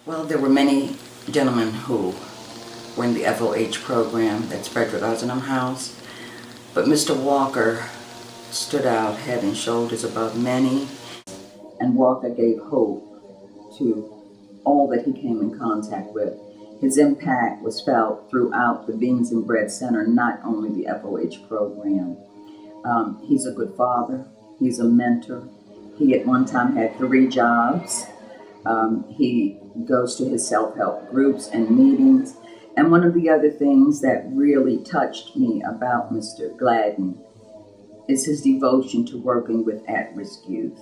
Well, there were many gentlemen who were in the FOH program, that's Frederick Ozanam House, but Mr. Walker stood out head and shoulders above many, and Walker gave hope to all that he came in contact with. His impact was felt throughout the Beans and Bread Center, not only the FOH program. He's a good father, he's a mentor. He at one time had 3 jobs. He goes to his self-help groups and meetings. And one of the other things that really touched me about Mr. Gladden is his devotion to working with at-risk youth.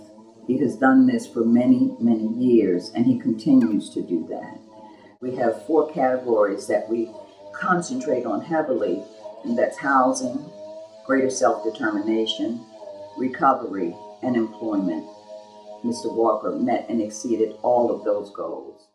He has done this for many, many years, and he continues to do that. We have 4 categories that we concentrate on heavily, and that's housing, greater self-determination, recovery, and employment. Mr. Walker met and exceeded all of those goals.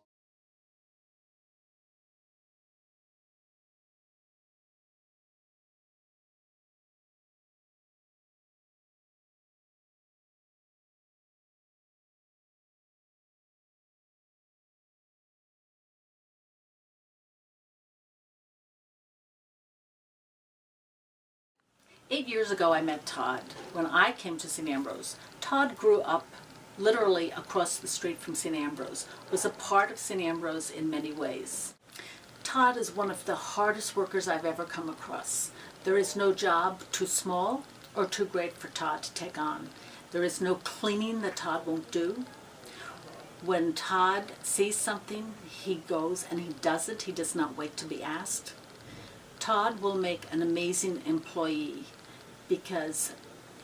Eight years ago, I met Todd. When I came to St. Ambrose, Todd grew up literally across the street from St. Ambrose, was a part of St. Ambrose in many ways. Todd is one of the hardest workers I've ever come across. There is no job too small or too great for Todd to take on. There is no cleaning that Todd won't do. When Todd sees something, he goes and he does it. He does not wait to be asked. Todd will make an amazing employee because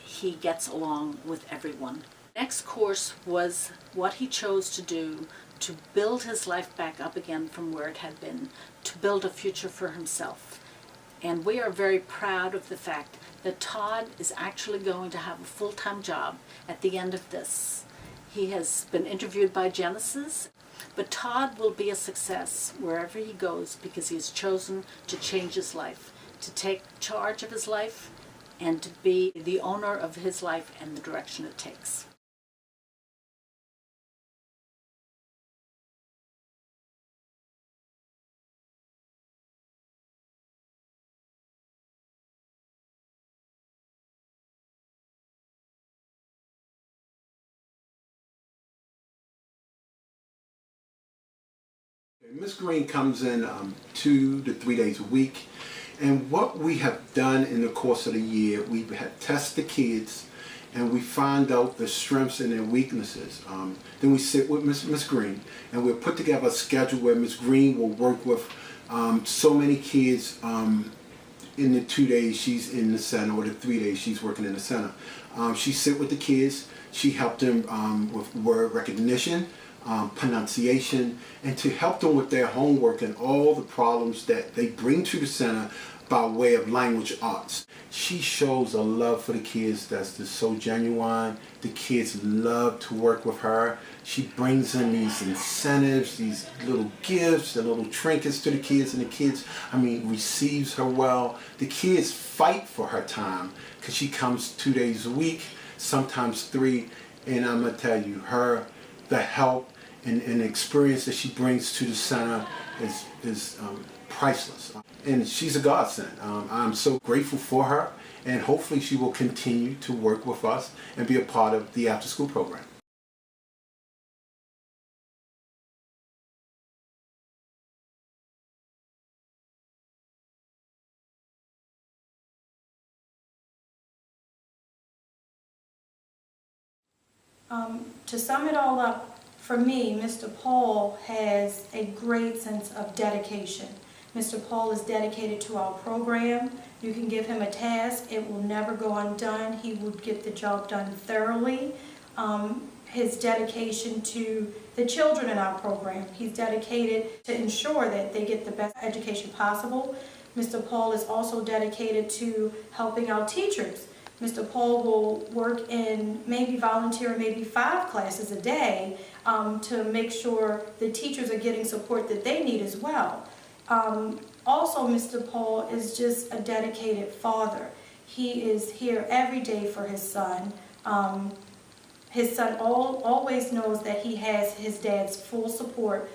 he gets along with everyone. Next course was what he chose to do to build his life back up again from where it had been, to build a future for himself. And we are very proud of the fact that Todd is actually going to have a full-time job at the end of this. He has been interviewed by Genesis, but Todd will be a success wherever he goes because he has chosen to change his life, to take charge of his life, and to be the owner of his life and the direction it takes. Ms. Green comes in 2 to 3 days a week, and what we have done in the course of the year, we have tested the kids and we find out their strengths and their weaknesses. Then we sit with Ms. Green and we'll put together a schedule where Ms. Green will work with so many kids in the 2 days she's in the center, or the 3 days she's working in the center. She sit with the kids, she helped them with word recognition, pronunciation, and to help them with their homework and all the problems that they bring to the center by way of language arts. She shows a love for the kids that's just so genuine. The kids love to work with her. She brings in these incentives, these little gifts and little trinkets to the kids, and the kids, receives her well. The kids fight for her time because she comes 2 days a week, sometimes 3, and I'm gonna tell you, the help and the experience that she brings to the center is priceless. And she's a godsend. I'm so grateful for her, and hopefully she will continue to work with us and be a part of the after-school program. To sum it all up, for me, Mr. Paul has a great sense of dedication. Mr. Paul is dedicated to our program. You can give him a task, it will never go undone. He will get the job done thoroughly. His dedication to the children in our program, he's dedicated to ensure that they get the best education possible. Mr. Paul is also dedicated to helping our teachers. Mr. Paul will work in volunteer maybe 5 classes a day to make sure the teachers are getting support that they need as well. Also, Mr. Paul is just a dedicated father. He is here every day for his son. His son always knows that he has his dad's full support.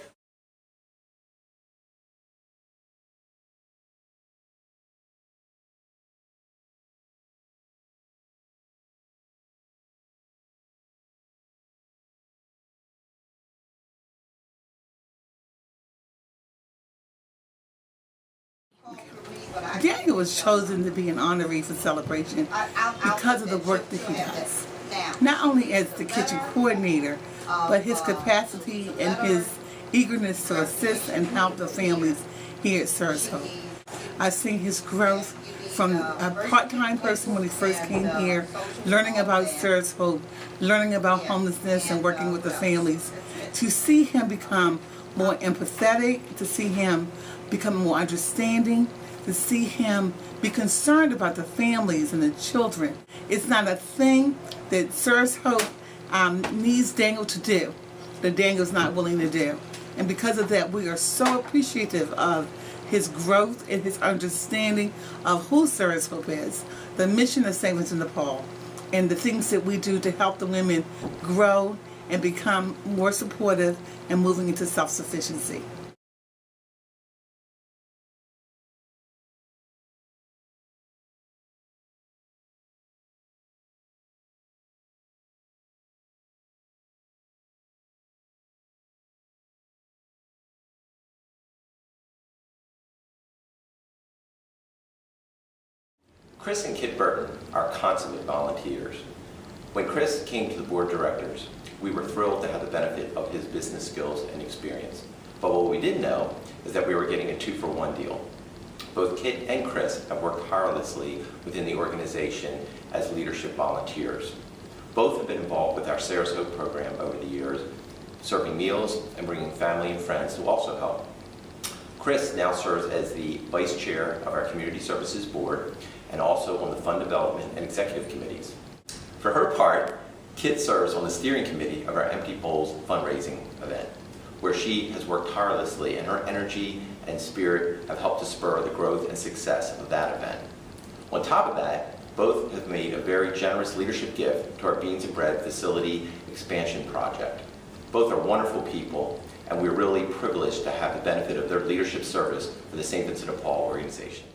Daniel was chosen to be an honoree for celebration because of the work that he does. Not only as the kitchen coordinator, but his capacity and his eagerness to assist and help the families here at Sirs Hope. I've seen his growth from a part-time person when he first came here, learning about Sirs Hope, learning about homelessness and working with the families, to see him become more empathetic, to see him become more understanding, to see him be concerned about the families and the children. It's not a thing that Sirs Hope needs Daniel to do, that Daniel's not willing to do. And because of that, we are so appreciative of his growth and his understanding of who Sirs Hope is, the mission of St. Vincent de Paul, and the things that we do to help the women grow and become more supportive and moving into self-sufficiency. Chris and Kit Burton are consummate volunteers. When Chris came to the board of directors, we were thrilled to have the benefit of his business skills and experience. But what we didn't know is that we were getting a 2-for-1 deal. Both Kit and Chris have worked tirelessly within the organization as leadership volunteers. Both have been involved with our Sirs Hope program over the years, serving meals and bringing family and friends to also help. Chris now serves as the vice chair of our community services board and also on the fund development and executive committees. For her part, Kit serves on the steering committee of our Empty Bowls fundraising event, where she has worked tirelessly, and her energy and spirit have helped to spur the growth and success of that event. On top of that, both have made a very generous leadership gift to our Beans and Bread facility expansion project. Both are wonderful people, and we're really privileged to have the benefit of their leadership service for the St. Vincent de Paul organization.